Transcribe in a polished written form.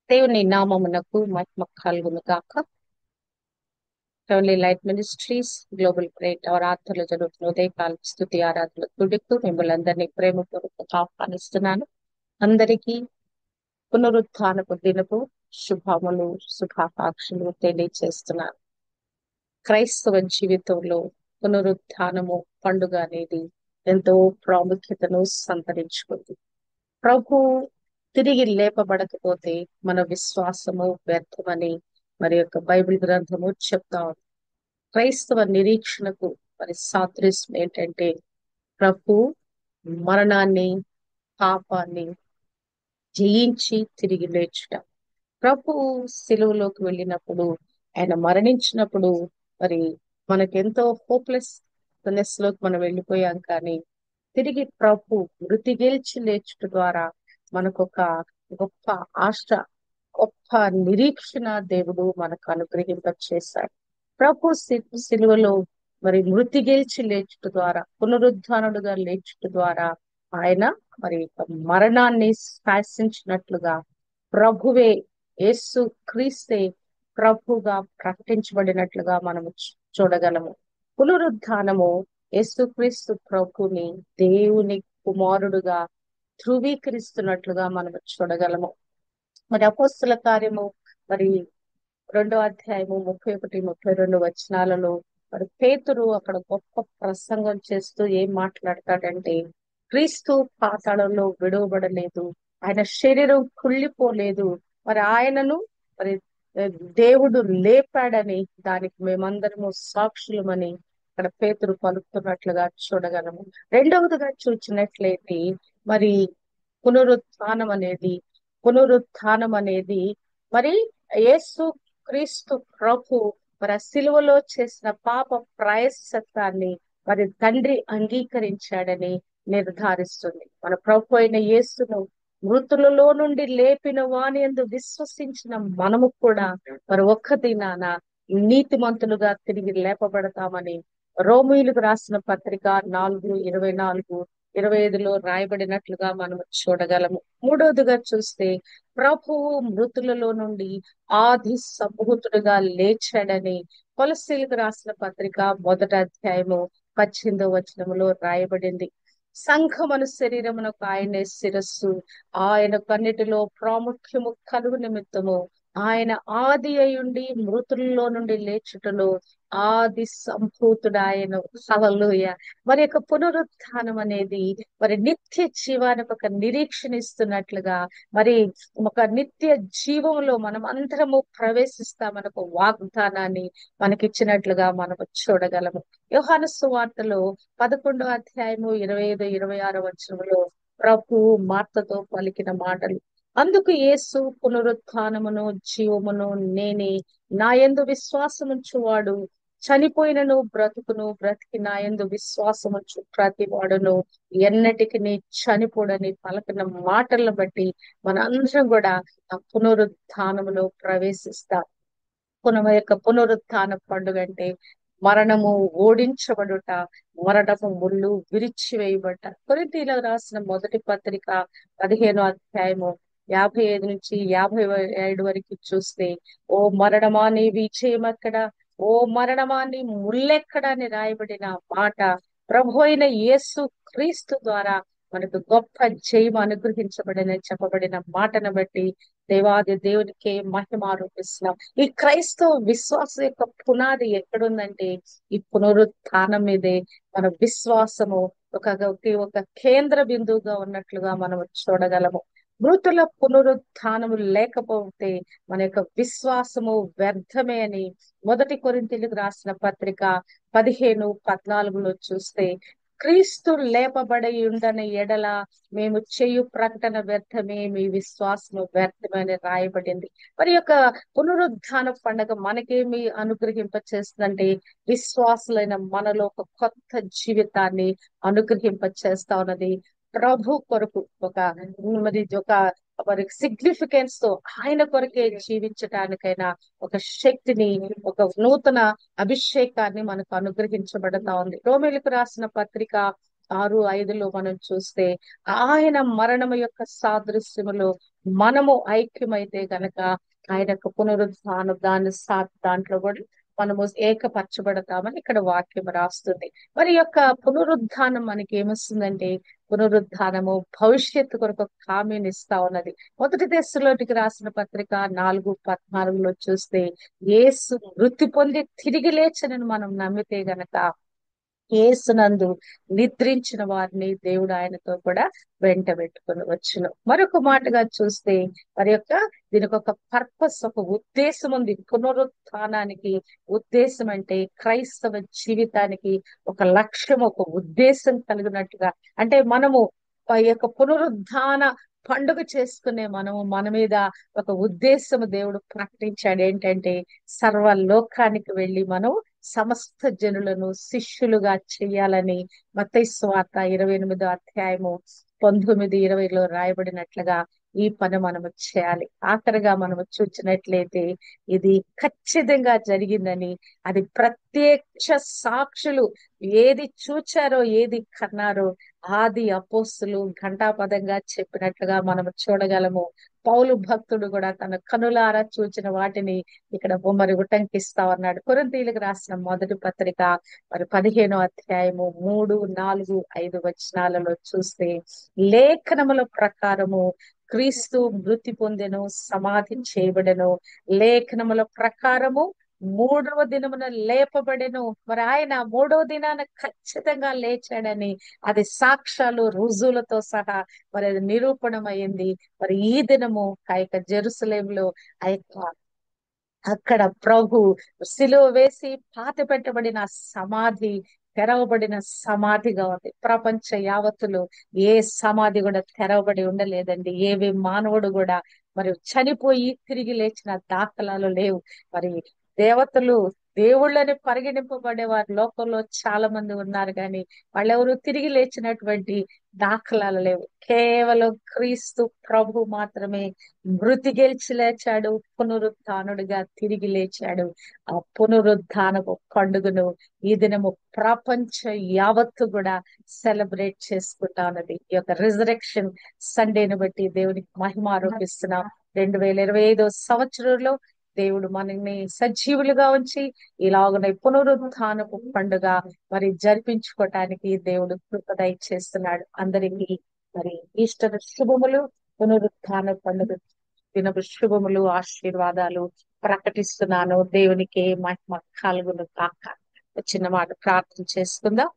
దేవుని నామమునకు మహిమ కలుగును గాక. Heavenly light ministries global prayer tower ఆధ్వర్యంలో జరుగుతున్న ఉదయకాల స్తుతి ఆరాధన తుడికు మిమ్మల్ని అందరినీ ప్రేమపూర్వకంగా ఆహ్వానిస్తున్నాను. అందరికీ పునరుత్థానపు దినపు శుభములు, శుభాకాంక్షలు తెలియజేస్తున్నాను. క్రైస్తవ జీవితంలో పునరుత్థానము పండుగ అనేది ఎంతో ప్రాముఖ్యతను సంతరించుకుంది. ప్రభు తిరిగి లేపబడకపోతే మన విశ్వాసము వ్యర్థమని మరి యొక్క బైబిల్ గ్రంథము చెప్తా ఉంది. క్రైస్తవ నిరీక్షణకు మరి సాదృశ్యం ఏంటంటే ప్రభు మరణాన్ని, పాపాన్ని జయించి తిరిగి లేచుట. ప్రభు సిలువలోకి వెళ్ళినప్పుడు, ఆయన మరణించినప్పుడు మరి మనకెంతో హోప్లెస్నెస్ లోకి మనం వెళ్ళిపోయాం. కానీ తిరిగి ప్రభు మృతి గెలిచి లేచుట ద్వారా మనకొక గొప్ప ఆశ, గొప్ప నిరీక్షణ దేవుడు మనకు అనుగ్రహింప చేశాడు. ప్రభు సిలువలో మరి మృతి గెలిచి లేచుట ద్వారా, పునరుద్ధానుడుగా లేచుట ద్వారా ఆయన మరి మరణాన్ని శాసించినట్లుగా ప్రభువే, యేసు క్రీస్తే ప్రభుగా ప్రకటించబడినట్లుగా మనము చూడగలము. పునరుద్ధానము యేసుక్రీస్తు ప్రభుని దేవుని కుమారుడుగా ధృవీకరిస్తున్నట్లుగా మనం చూడగలము. మరి అపోస్తుల కార్యము మరి 2వ అధ్యాయము 31, 32 వచనాలలో మరి పేతురు అక్కడ గొప్ప ప్రసంగం చేస్తూ ఏం మాట్లాడతాడంటే, క్రీస్తు పాతాళంలో విడువబడలేదు, ఆయన శరీరం కుళ్ళిపోలేదు, మరి ఆయనను మరి దేవుడు లేపాడని దానికి మేమందరము సాక్షులమని అక్కడ పేతురు పలుకుతున్నట్లుగా చూడగలము. రెండవదిగా చూసినట్లయితే మరి పునరుత్థానం అనేది పునరుత్థానం అనేది మరి యేసు క్రీస్తు ప్రభు మరి ఆ సిలువలో చేసిన పాప ప్రాయశ్చిత్తాన్ని మరి తండ్రి అంగీకరించాడని నిర్ధారిస్తుంది. మన ప్రభు అయిన యేసును మృతులలో నుండి లేపిన వాని యందు విశ్వసించిన మనము కూడా మరి ఒక్క దినాన నీతిమంతులుగా తిరిగి లేపబడతామని రోమీయులకు రాసిన పత్రిక 4:24, 25లో రాయబడినట్లుగా మనం చూడగలము. మూడవదిగా చూస్తే ప్రభువు మృతులలో నుండి ఆది సంభూతుడుగా లేచాడని కొలస్సీలకు రాసిన పత్రిక 1వ అధ్యాయము 18వ వచనములో రాయబడింది. సంఘమను శరీరమునకు ఆయనే శిరస్సు, ఆయన కన్నిటిలో ప్రాముఖ్యము కలుగు నిమిత్తము ఆయన ఆది అయుండి మృతుల్లో నుండి లేచుటలో ఆది సంభూతుడాయను. హల్లెలూయా. మరి యొక్క పునరుత్థానం అనేది మరి నిత్య జీవానికి ఒక నిరీక్షణ ఇస్తున్నట్లుగా, మరి ఒక నిత్య జీవంలో మనం అందరము ప్రవేశిస్తామనకు వాగ్దానాన్ని మనకిచ్చినట్లుగా మనం చూడగలము. యోహాను సువార్తలో 11వ అధ్యాయము 25, 26 వచనంలో ప్రభు మార్తతో పలికిన మాటలు. అందుకు యేసు, పునరుత్థానమును జీవమును నేనే, నా యందు విశ్వాసముంచువాడు చనిపోయినను బ్రతుకును, బ్రతికి నా యందు విశ్వాసముంచు ప్రతి వాడును ఎన్నటికి చనిపోడని పలకిన మాటలను బట్టి మనందరం కూడా ఆ పునరుత్థానములో ప్రవేశిస్తాం. యొక్క పునరుత్థాన పండుగ అంటే మరణము ఓడించబడుట, మరణము ముళ్ళు విరిచివేయబడ్డ. కొరింథీయులకు రాసిన మొదటి పత్రిక 15వ అధ్యాయము 55 నుంచి 57 వరకు చూస్తే, ఓ మరణమా నీ విజయం ఎక్కడ, ఓ మరణమా నీ ముల్లెక్కడ అని రాయబడిన మాట ప్రభు అయిన యేసు క్రీస్తు ద్వారా మనకు గొప్ప జయం అనుగ్రహించబడిన చెప్పబడిన మాటను బట్టి దేవాది దేవునికే మహిమ ఆరోపిస్తున్నాం. ఈ క్రైస్తవ విశ్వాసం యొక్క పునాది ఎక్కడుందంటే ఈ పునరుత్థానం మీదే మన విశ్వాసము ఒక కేంద్ర బిందువుగా ఉన్నట్లుగా మనం చూడగలము. మృతుల పునరుత్థానము లేకపోతే మన యొక్క విశ్వాసము వ్యర్థమే అని 1 కొరింథీయులకు రాసిన పత్రిక 15:14లో చూస్తే, క్రీస్తు లేపబడి ఉండని ఎడల మేము చేయు ప్రకటన వ్యర్థమే, మీ విశ్వాసము వ్యర్థమే అని రాయబడింది. మరి యొక్క పునరుత్థాన పండుగ మనకేమి అనుగ్రహింప చేస్తుందంటే విశ్వాసులైన మనలో ఒక కొత్త జీవితాన్ని అనుగ్రహింప చేస్తా ఉన్నది. ప్రభు కొరకు మరి సిగ్నిఫికెన్స్ తో ఆయన కొరకే జీవించటానికైనా ఒక శక్తిని, ఒక నూతన అభిషేకాన్ని మనకు అనుగ్రహించబడతా ఉంది. రోమీయులకు రాసిన పత్రిక 6:5 మనం చూస్తే ఆయన మరణము యొక్క సాదృశ్యములో మనము ఐక్యమైతే గనక ఆయన యొక్క పునరుద్ధానం దాంట్లో కూడా మనము ఏకపరచబడతామని ఇక్కడ వాక్యం రాస్తుంది. మరి ఈ యొక్క పునరుద్ధానం మనకి ఏమొస్తుందంటే, పునరుద్ధానము భవిష్యత్తు కొరకు ఒక హామీని ఇస్తా ఉన్నది. మొదటి దశలోనికి రాసిన పత్రిక 4:14 చూస్తే, యేసు మృతి పొంది తిరిగి లేచనని మనం నమ్మితే గనక యేసునందు నిద్రించిన వారిని దేవుడు ఆయనతో కూడా వెంట పెట్టుకుని వచ్చును. మరొక మాటగా చూస్తే మరి యొక్క దీనికి ఒక పర్పస్, ఒక ఉద్దేశం ఉంది. పునరుత్థానానికి ఉద్దేశం అంటే క్రైస్తవ జీవితానికి ఒక లక్ష్యం, ఒక ఉద్దేశం కలిగినట్టుగా. అంటే మనము ఆ యొక్క పునరుద్ధాన పండుగ చేసుకునే మనము మన మీద ఒక ఉద్దేశం దేవుడు ప్రకటించాడు. ఏంటంటే సర్వలోకానికి వెళ్ళి మనం సమస్త జనులను శిష్యులుగా చేయాలని మత్తయి సువార్త 28 అధ్యాయము 19-20లో రాయబడినట్లుగా ఈ పని మనము చేయాలి. ఆఖరిగా మనము చూచినట్లయితే ఇది ఖచ్చితంగా జరిగిందని, అది ప్రత్యక్ష సాక్షులు ఏది చూచారో ఏది కన్నారో ఆది అపోస్తులు ఘంటాపదంగా చెప్పినట్లుగా మనము చూడగలము. పౌలు భక్తుడు కూడా తన కనులారా చూచిన వాటిని ఇక్కడ మరి ఉటంకిస్తా ఉన్నాడు. కొరింథీయులకు రాసిన మొదటి పత్రిక మరి 15 అధ్యాయము 3, 4, 5 వచనాలలో చూస్తే, లేఖనముల ప్రకారము క్రీస్తు మృతి పొందెను, సమాధి చేయబడెను, లేఖనముల ప్రకారము 3వ దినమున లేపబడెను. మరి ఆయన 3వ దినాన ఖచ్చితంగా లేచాడని అది సాక్ష్యాలు రుజువులతో సహా మరి అది నిరూపణమైంది. మరి ఈ దినము ఆ యొక్క జెరూసలేంలో ఆ యొక్క అక్కడ ప్రభు సిలువ వేసి పాతి పెట్టబడిన సమాధి తెరవబడిన సమాధిగా ఉంది. ప్రపంచ యావత్తులో ఏ సమాధి కూడా తెరవబడి ఉండలేదండి. ఏవి మానవుడు కూడా మరి చనిపోయి తిరిగి లేచిన దాఖలాలు లేవు. మరి దేవతలు దేవుళ్ళని పరిగణింపబడే వారి లోకంలో చాలా మంది ఉన్నారు, కానీ వాళ్ళెవరు తిరిగి లేచినటువంటి దాఖలాలు లేవు. కేవలం క్రీస్తు ప్రభు మాత్రమే మృతి గెలిచి లేచాడు, పునరుత్థానుడిగా తిరిగి లేచాడు. ఆ పునరుత్థానపు పండుగను ఈ దినము ప్రపంచ యావత్తు కూడా సెలబ్రేట్ చేసుకుంటా ఉన్నది. ఈ యొక్క రిజరెక్షన్ సండేను బట్టి దేవునికి మహిమ ఆరోపిస్తున్నాం. 2025 సంవత్సరంలో దేవుడు మనల్ని సజీవులుగా ఉంచి ఇలాగనే పునరుత్థానపు పండుగ మరి జరిపించుకోవటానికి దేవుడు కృప దయచేస్తున్నాడు. అందరికీ మరి ఈస్టర్ శుభములు, పునరుత్థాన పండుగ దినపు శుభములు, ఆశీర్వాదాలు ప్రకటిస్తున్నాను. దేవునికి మహిమ కలుగును కాక. చిన్న మాట ప్రార్థన చేసుకుందాం.